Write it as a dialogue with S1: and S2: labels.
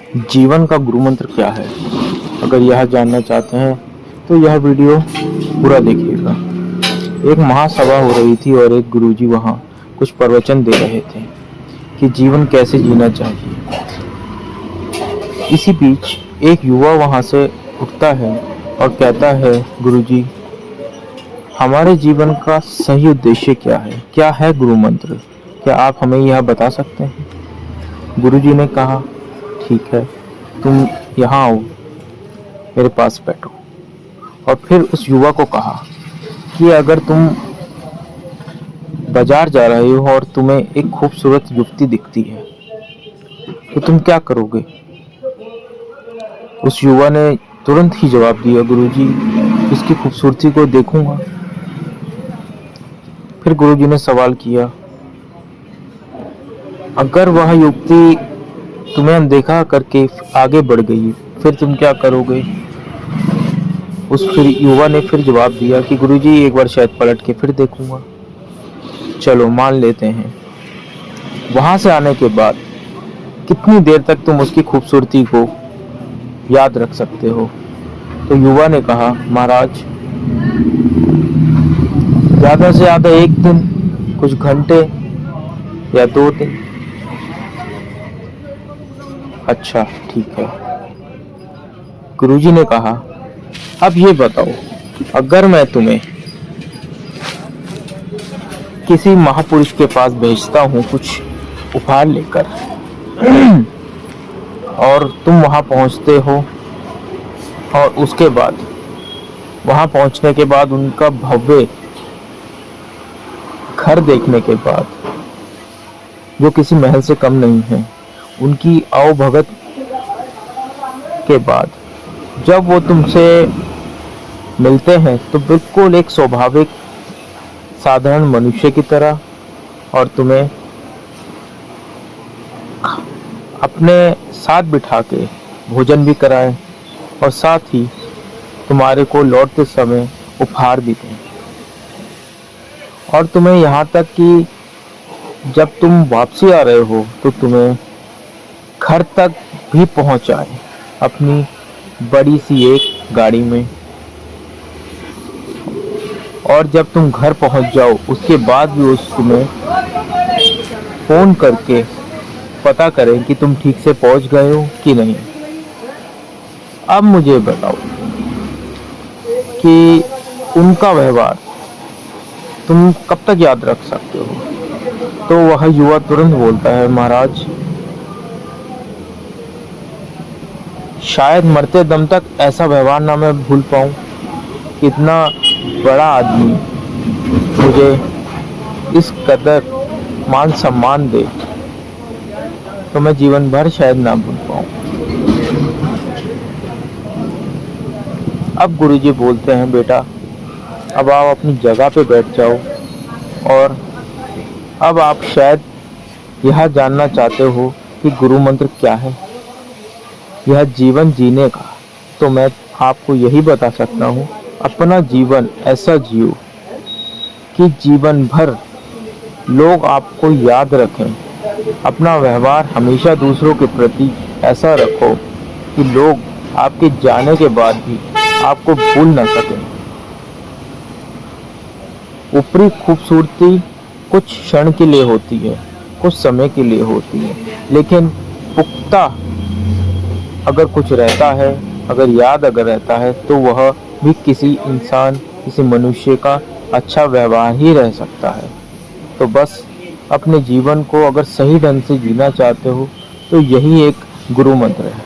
S1: जीवन का गुरु मंत्र क्या है? अगर यह जानना चाहते हैं तो यह वीडियो पूरा देखिएगा। एक महासभा हो रही थी और एक गुरुजी वहां कुछ प्रवचन दे रहे थे कि जीवन कैसे जीना चाहिए। इसी बीच एक युवा वहां से उठता है और कहता है, गुरुजी, हमारे जीवन का सही उद्देश्य क्या है? क्या है गुरु मंत्र? क्या आप हमें यह बता सकते हैं? गुरुजी ने कहा, ठीक है, तुम यहाँ आओ, मेरे पास बैठो। और फिर उस युवा को कहा कि अगर तुम बाजार जा रहे हो और तुम्हें एक खूबसूरत युवती दिखती है तो तुम क्या करोगे? उस युवा ने तुरंत ही जवाब दिया, गुरुजी, उसकी खूबसूरती को देखूंगा। फिर गुरुजी ने सवाल किया, अगर वह युवती तुम्हें अनदेखा करके आगे बढ़ गई फिर तुम क्या करोगे? उस फिर युवा ने फिर जवाब दिया कि गुरुजी, एक बार शायद पलट के फिर देखूंगा। चलो मान लेते हैं। वहां से आने के बाद कितनी देर तक तुम उसकी खूबसूरती को याद रख सकते हो? तो युवा ने कहा, महाराज, ज्यादा से ज्यादा एक दिन, कुछ घंटे या 2 दिन। अच्छा, ठीक है। गुरुजी ने कहा, अब ये बताओ, अगर मैं तुम्हें किसी महापुरुष के पास भेजता हूँ कुछ उपहार लेकर और तुम वहां पहुंचते हो और उसके बाद वहां पहुंचने के बाद उनका भव्य घर देखने के बाद, जो किसी महल से कम नहीं है, उनकी आवभगत के बाद जब वो तुमसे मिलते हैं तो बिल्कुल एक स्वाभाविक साधारण मनुष्य की तरह, और तुम्हें अपने साथ बिठा के भोजन भी कराएं और साथ ही तुम्हारे को लौटते समय उपहार भी दें, और तुम्हें यहाँ तक कि जब तुम वापसी आ रहे हो तो तुम्हें घर तक भी पहुँचाए अपनी बड़ी सी एक गाड़ी में, और जब तुम घर पहुंच जाओ उसके बाद भी उस तुम्हें फोन करके पता करें कि तुम ठीक से पहुंच गए हो कि नहीं। अब मुझे बताओ कि उनका व्यवहार तुम कब तक याद रख सकते हो? तो वह युवा तुरंत बोलता है, महाराज, शायद मरते दम तक ऐसा व्यवहार ना मैं भूल पाऊं। इतना बड़ा आदमी मुझे इस कदर मान सम्मान दे तो मैं जीवन भर शायद ना भूल पाऊं। अब गुरुजी बोलते हैं, बेटा, अब आप अपनी जगह पे बैठ जाओ, और अब आप शायद यह जानना चाहते हो कि गुरु मंत्र क्या है, यह जीवन जीने का। तो मैं आपको यही बता सकता हूँ, अपना जीवन ऐसा जियो कि जीवन भर लोग आपको याद रखें। अपना व्यवहार हमेशा दूसरों के प्रति ऐसा रखो कि लोग आपके जाने के बाद भी आपको भूल ना सकें। ऊपरी खूबसूरती कुछ क्षण के लिए होती है, कुछ समय के लिए होती है, लेकिन पुख्ता अगर कुछ रहता है, अगर याद अगर रहता है, तो वह भी किसी इंसान, किसी मनुष्य का अच्छा व्यवहार ही रह सकता है। तो बस अपने जीवन को अगर सही ढंग से जीना चाहते हो तो यही एक गुरु मंत्र है।